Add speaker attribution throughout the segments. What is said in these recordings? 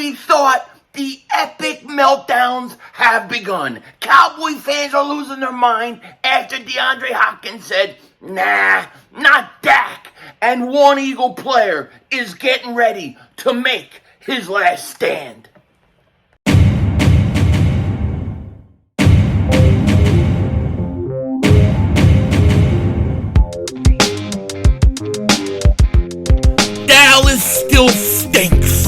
Speaker 1: we thought, the epic meltdowns have begun. Cowboy fans are losing their mind after Deandre Hopkins said, "Nah, not Dak." And one Eagle player is getting ready to make his last stand. Dallas still stinks.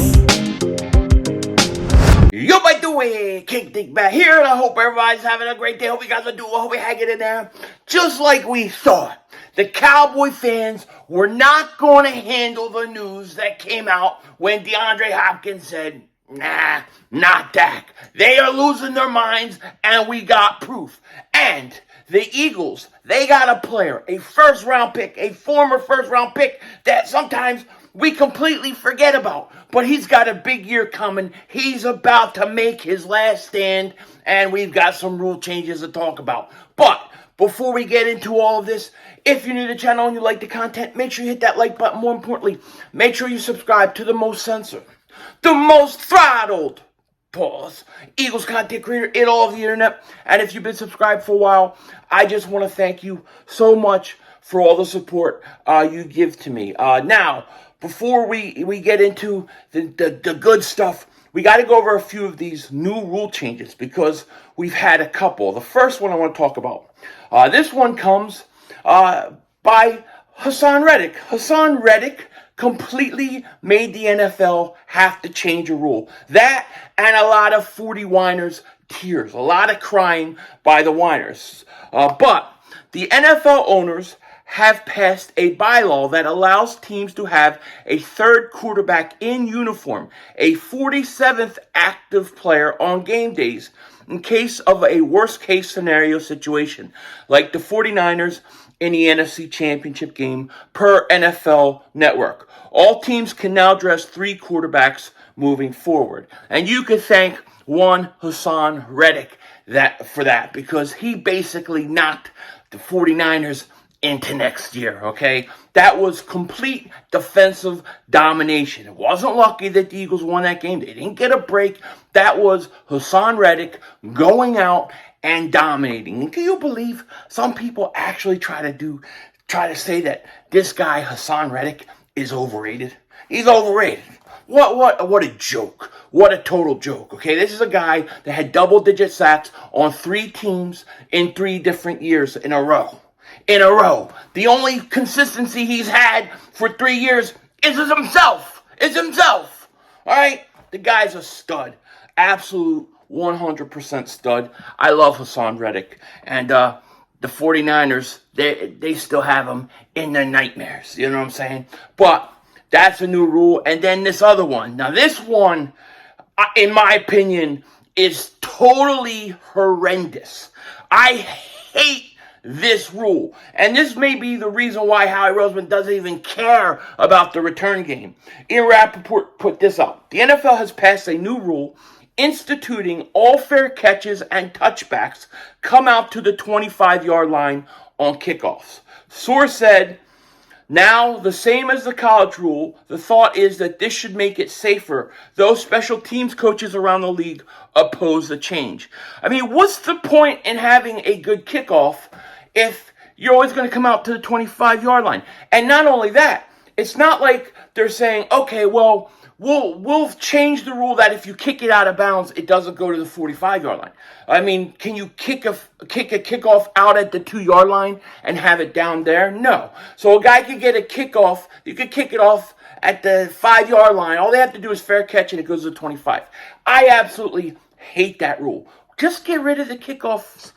Speaker 1: Yo, by the way, King Dingbat here, and I hope everybody's having a great day. Hope you guys are doing well. Hope you're hanging in there. Just like we thought, the Cowboy fans were not going to handle the news that came out when Deandre Hopkins said, "Nah, not Dak." They are losing their minds, and we got proof. And the Eagles, they got a player, a first-round pick, a former first-round pick that sometimes we completely forget about. But he's got a big year coming. He's about to make his last stand, and we've got some rule changes to talk about. But before we get into all of this, if you're new to the channel and you like the content, make sure you hit that like button. More importantly, make sure you subscribe to the most censored, the most throttled, Eagles content creator in all of the internet. And if you've been subscribed for a while, I just want to thank you so much for all the support you give to me. Now, before we get into the good stuff, we got to go over a few of these new rule changes because we've had a couple. The first one I want to talk about. This one comes by Haason Reddick. Haason Reddick completely made the NFL have to change a rule. That and a lot of 40-winers tears, a lot of crying by the whiners. But the NFL owners have passed a bylaw that allows teams to have a third quarterback in uniform, a 47th active player on game days, in case of a worst-case scenario situation, like the 49ers in the NFC Championship game per NFL Network. All teams can now dress 3 quarterbacks moving forward. And you can thank one Haason Reddick for that because he basically knocked the 49ers into next year, okay? That was complete defensive domination. It wasn't lucky that the Eagles won that game. They didn't get a break. That was Haason Reddick going out and dominating. And can you believe some people actually try to say that this guy, Haason Reddick, is overrated? He's overrated. What a joke. What a total joke, okay? This is a guy that had double-digit sacks on 3 teams in 3 different years in a row. The only consistency he's had for 3 years is himself. All right? The guy's a stud. Absolute 100% stud. I love Haason Reddick. And the 49ers, they still have him in their nightmares. You know what I'm saying? But that's a new rule. And then this other one. Now, this one, in my opinion, is totally horrendous. I hate this rule. And this may be the reason why Howie Roseman doesn't even care about the return game. Ian Rappaport put this up. The NFL has passed a new rule instituting all fair catches and touchbacks come out to the 25-yard line on kickoffs. Source said, now, the same as the college rule, the thought is that this should make it safer, though special teams coaches around the league oppose the change. I mean, what's the point in having a good kickoff if you're always going to come out to the 25-yard line? And not only that, it's not like they're saying, okay, well, we'll change the rule that if you kick it out of bounds, it doesn't go to the 45-yard line. I mean, can you kick a kickoff out at the 2-yard line and have it down there? No. So a guy could get a kickoff. You could kick it off at the 5-yard line. All they have to do is fair catch, and it goes to the 25. I absolutely hate that rule. Just get rid of the kickoffs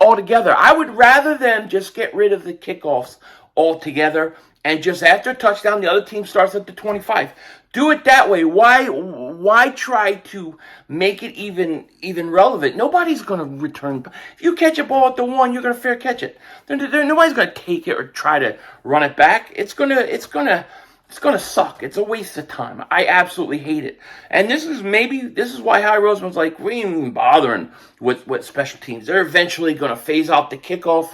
Speaker 1: altogether. I would rather them just get rid of the kickoffs altogether and just after a touchdown, the other team starts at the 25. Do it that way. Why try to make it even relevant? Nobody's going to return. If you catch a ball at the 1, you're going to fair catch it. Nobody's going to take it or try to run it back. It's going to suck. It's a waste of time. I absolutely hate it. And this is why Howie Roseman's like, we ain't even bothering with special teams. They're eventually going to phase out the kickoff.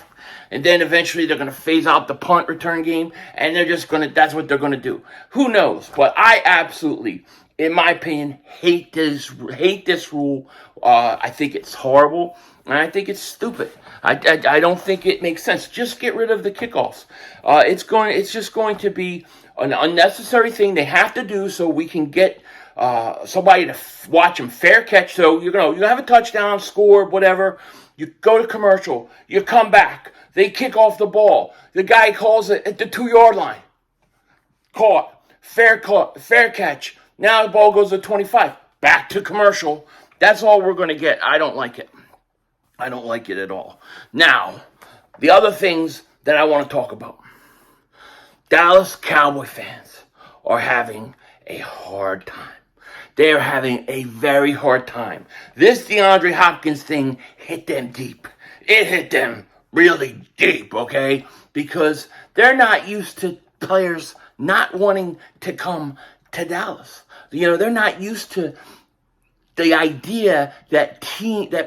Speaker 1: And then eventually they're going to phase out the punt return game. And that's what they're going to do. Who knows? But I absolutely in my opinion, hate this rule. I think it's horrible, and I think it's stupid. I don't think it makes sense. Just get rid of the kickoffs. It's just going to be an unnecessary thing they have to do so we can get somebody to watch them fair catch. So you have a touchdown, score, whatever. You go to commercial. You come back. They kick off the ball. The guy calls it at the 2-yard line. Caught. Fair catch. Now the ball goes to 25. Back to commercial. That's all we're going to get. I don't like it. I don't like it at all. Now, the other things that I want to talk about. Dallas Cowboy fans are having a hard time. They are having a very hard time. This Deandre Hopkins thing hit them deep. It hit them really deep, okay? Because they're not used to players not wanting to come to Dallas. They're not used to the idea that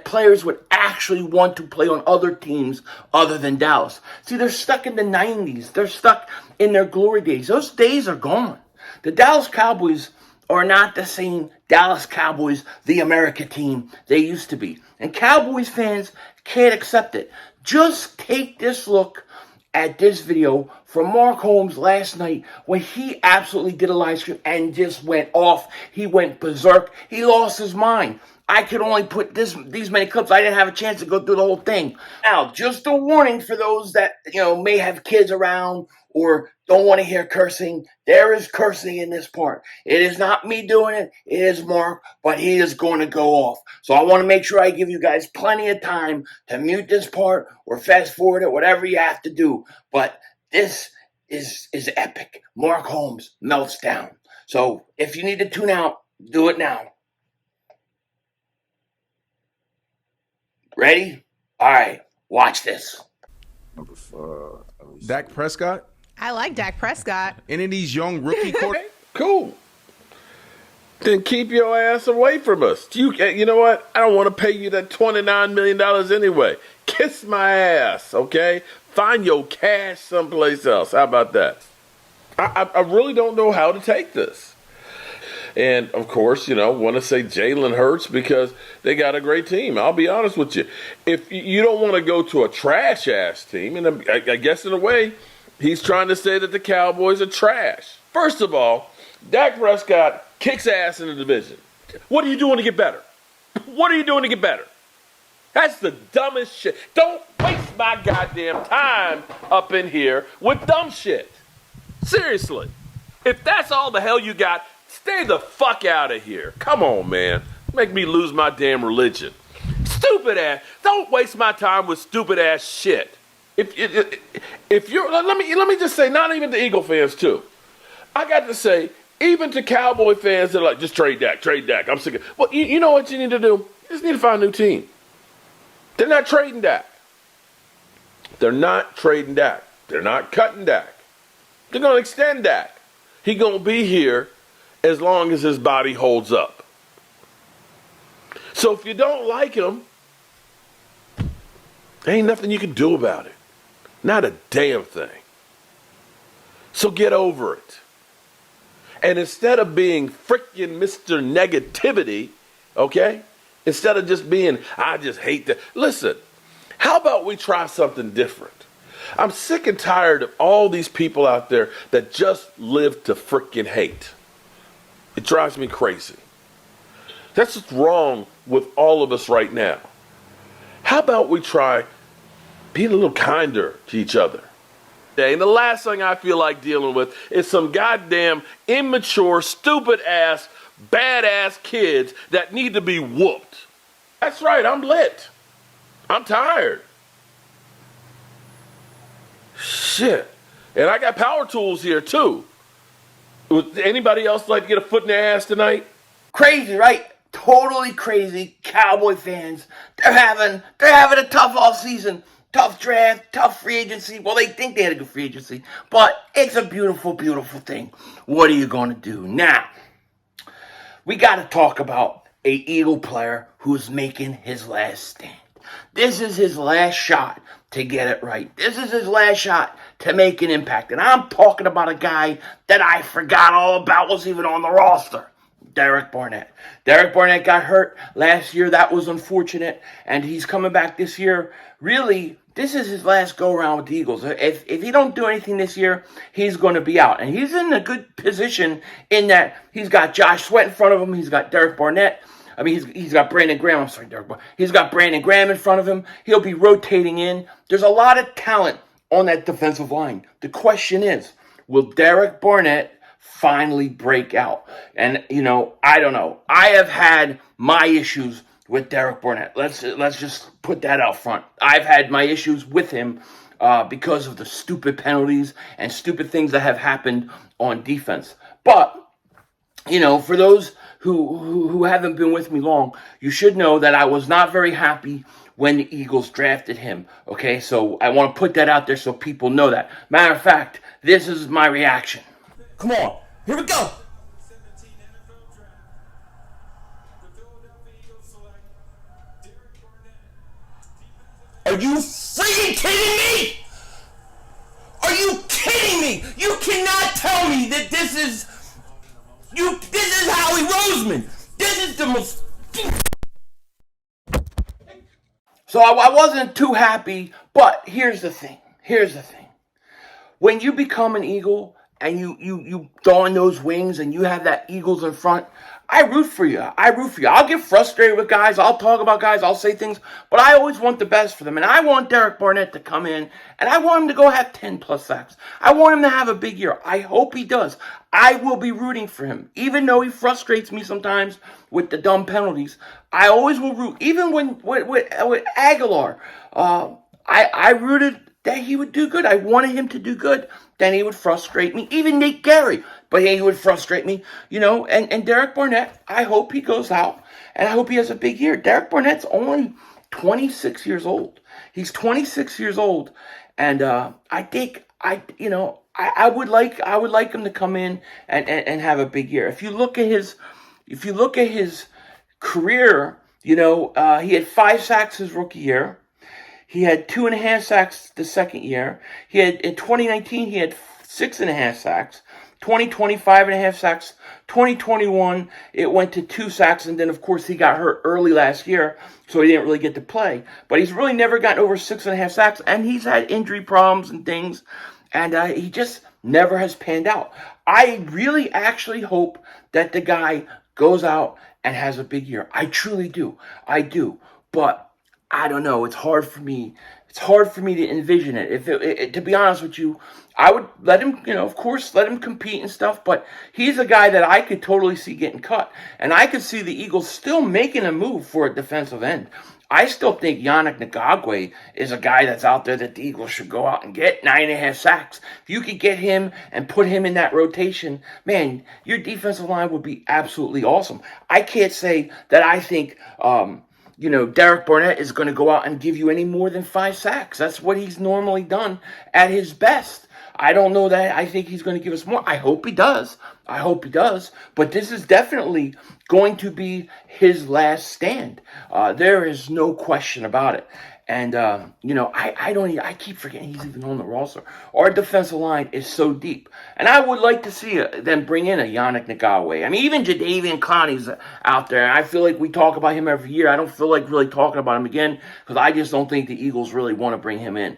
Speaker 1: players would actually want to play on other teams other than Dallas. See, they're stuck in the 90s. They're stuck in their glory days. Those days are gone. The Dallas Cowboys are not the same Dallas Cowboys, the America team they used to be. And Cowboys fans can't accept it. Just take this look at this video from Mark Holmes last night when he absolutely did a live stream and just went off. He went berserk. He lost his mind. I could only put these many clips. I didn't have a chance to go through the whole thing. Now, just a warning for those that may have kids around or don't want to hear cursing. There is cursing in this part. It is not me doing it. It is Mark, but he is going to go off. So I want to make sure I give you guys plenty of time to mute this part or fast forward it, whatever you have to do. But this is epic. Mark Holmes, Meltdown. So if you need to tune out, do it now. Ready? All right, watch this.
Speaker 2: Dak Prescott?
Speaker 3: I like Dak Prescott.
Speaker 2: Any of these young rookie quarterbacks?
Speaker 4: Cool. Then keep your ass away from us. You know what? I don't want to pay you that $29 million anyway. Kiss my ass, okay? Find your cash someplace else. How about that? I really don't know how to take this. And, of course, want to say Jalen Hurts because they got a great team. I'll be honest with you. If you don't want to go to a trash-ass team, and I guess in a way, he's trying to say that the Cowboys are trash. First of all, Dak Prescott kicks ass in the division. What are you doing to get better? What are you doing to get better? That's the dumbest shit. Don't waste my goddamn time up in here with dumb shit. Seriously. If that's all the hell you got, stay the fuck out of here. Come on, man. Make me lose my damn religion. Stupid ass. Don't waste my time with stupid ass shit. If you're, let me just say, not even the Eagle fans too. I got to say, even to Cowboy fans that are like, just trade Dak. I'm sick of. Well, you know what you need to do? You just need to find a new team. They're not trading Dak. They're not trading Dak. They're not cutting Dak. They're going to extend Dak. He's going to be here as long as his body holds up. So if you don't like him, there ain't nothing you can do about it. Not a damn thing. So get over it. And instead of being freaking Mr. Negativity, okay? Instead of just being, I just hate that. Listen, how about we try something different? I'm sick and tired of all these people out there that just live to freaking hate. It drives me crazy. That's what's wrong with all of us right now. How about we try being a little kinder to each other? And the last thing I feel like dealing with is some goddamn immature, stupid-ass, badass kids that need to be whooped. That's right, I'm lit. I'm tired. Shit. And I got power tools here, too. Would anybody else like to get a foot in their ass tonight?
Speaker 1: Crazy, right? Totally crazy. Cowboy fans, they're having a tough offseason. Tough draft, tough free agency. Well, they think they had a good free agency, but it's a beautiful, beautiful thing. What are you going to do? Now, we got to talk about a Eagle player who's making his last stand. This is his last shot to get it right. This is his last shot to make an impact. And I'm talking about a guy that I forgot all about was even on the roster. Derek Barnett. Derek Barnett got hurt last year. That was unfortunate. And he's coming back this year. Really, this is his last go-around with the Eagles. If he don't do anything this year, he's going to be out. And he's in a good position in that he's got Josh Sweat in front of him. He's got Derek Barnett. I mean, he's got Brandon Graham. I'm sorry, Derek Barnett. He's got Brandon Graham in front of him. He'll be rotating in. There's a lot of talent on that defensive line. The question is, will Derek Barnett finally break out? And, I don't know. I have had my issues with Derek Barnett. Let's just put that out front. I've had my issues with him because of the stupid penalties and stupid things that have happened on defense. But, for those who haven't been with me long, you should know that I was not very happy when the Eagles drafted him. Okay, so I want to put that out there so people know that. Matter of fact, this is my reaction. Come on, here we go. Are you freaking kidding me? Are you kidding me? You cannot tell me that this is Howie Roseman. This is the most... So I wasn't too happy, but here's the thing. When you become an Eagle and you don those wings and you have that Eagles in front, I root for you. I'll get frustrated with guys. I'll talk about guys. I'll say things. But I always want the best for them. And I want Derek Barnett to come in. And I want him to go have 10-plus sacks. I want him to have a big year. I hope he does. I will be rooting for him. Even though he frustrates me sometimes with the dumb penalties, I always will root. Even with Aguilar, I rooted that he would do good. I wanted him to do good. Then he would frustrate me. Even Nate Gary, but he would frustrate me, And Derek Barnett, I hope he goes out, and I hope he has a big year. Derek Barnett's only 26 years old. He's 26 years old, and I think I would like him to come in and have a big year. If you look at his career, he had 5 sacks his rookie year. He had 2.5 sacks the second year. In 2019, he had 6.5 sacks. 2020, 5.5 sacks. 2021, it went to 2 sacks, and then, of course, he got hurt early last year, so he didn't really get to play. But he's really never gotten over 6.5 sacks, and he's had injury problems and things, and he just never has panned out. I really actually hope that the guy goes out and has a big year. I truly do. I do. But I don't know. It's hard for me. It's hard for me to envision it. To be honest with you, I would let him, of course, let him compete and stuff. But he's a guy that I could totally see getting cut. And I could see the Eagles still making a move for a defensive end. I still think Yannick Ngakoue is a guy that's out there that the Eagles should go out and get 9.5 sacks. If you could get him and put him in that rotation, man, your defensive line would be absolutely awesome. I can't say that I think... Derek Barnett is going to go out and give you any more than 5 sacks. That's what he's normally done at his best. I don't know that I think he's going to give us more. I hope he does. But this is definitely going to be his last stand. There is no question about it. And, I keep forgetting he's even on the roster. Our defensive line is so deep. And I would like to see them bring in a Yannick Ngakoue. I mean, even Jadeveon Clowney's out there. I feel like we talk about him every year. I don't feel like really talking about him again because I just don't think the Eagles really want to bring him in.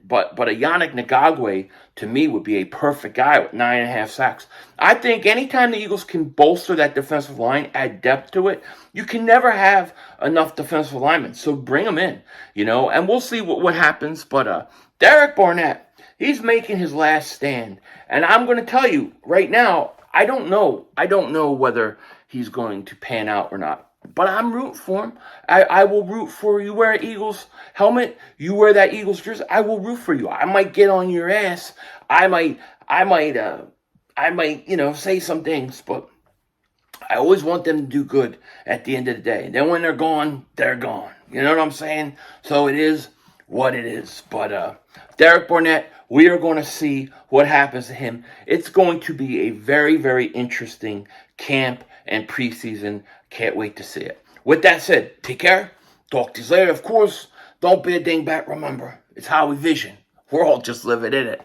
Speaker 1: But a Yannick Ngakoue, to me, would be a perfect guy with 9.5 sacks. I think anytime the Eagles can bolster that defensive line, add depth to it, you can never have enough defensive linemen. So bring them in, and we'll see what happens. But Derek Barnett, he's making his last stand. And I'm going to tell you right now, I don't know. I don't know whether he's going to pan out or not. But I'm rooting for him. I will root for you. Wear an Eagles helmet. You wear that Eagles jersey. I will root for you. I might get on your ass. I might, say some things, but I always want them to do good at the end of the day. And then when they're gone, they're gone. You know what I'm saying? So it is what it is. But Derek Barnett, we are going to see what happens to him. It's going to be a very, very interesting camp and preseason. Can't wait to see it. With that said, take care. Talk to you later. Of course, don't be a dingbat. Remember, it's how we vision. We're all just living in it.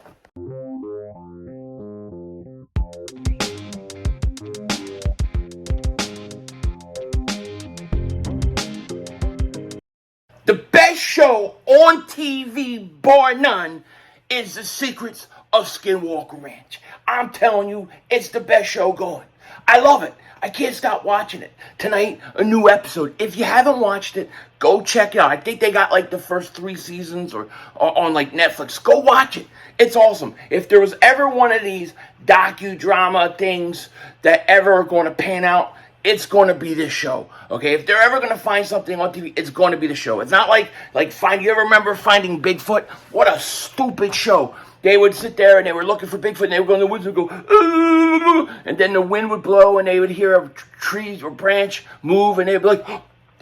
Speaker 1: best show on TV, bar none, is The Secrets of Skinwalker Ranch. I'm telling you, it's the best show going. I love it. I can't stop watching it. Tonight, a new episode. If you haven't watched it, go check it out. I think they got like the first 3 seasons or on like Netflix. Go watch it. It's awesome. If there was ever one of these docudrama things that ever are going to pan out, it's going to be this show. Okay? If they're ever going to find something on TV, it's going to be the show. It's not like you ever remember Finding Bigfoot? What a stupid show. They would sit there and they were looking for Bigfoot and they would go in the woods and go, "Ooh," and then the wind would blow and they would hear a tree or branch move and they'd be like,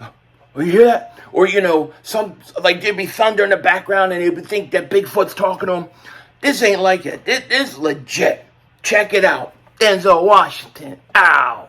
Speaker 1: "Oh, you hear that?" Or, there'd be thunder in the background and they would think that Bigfoot's talking to them. This ain't like it. This is legit. Check it out. Denzel Washington. Ow.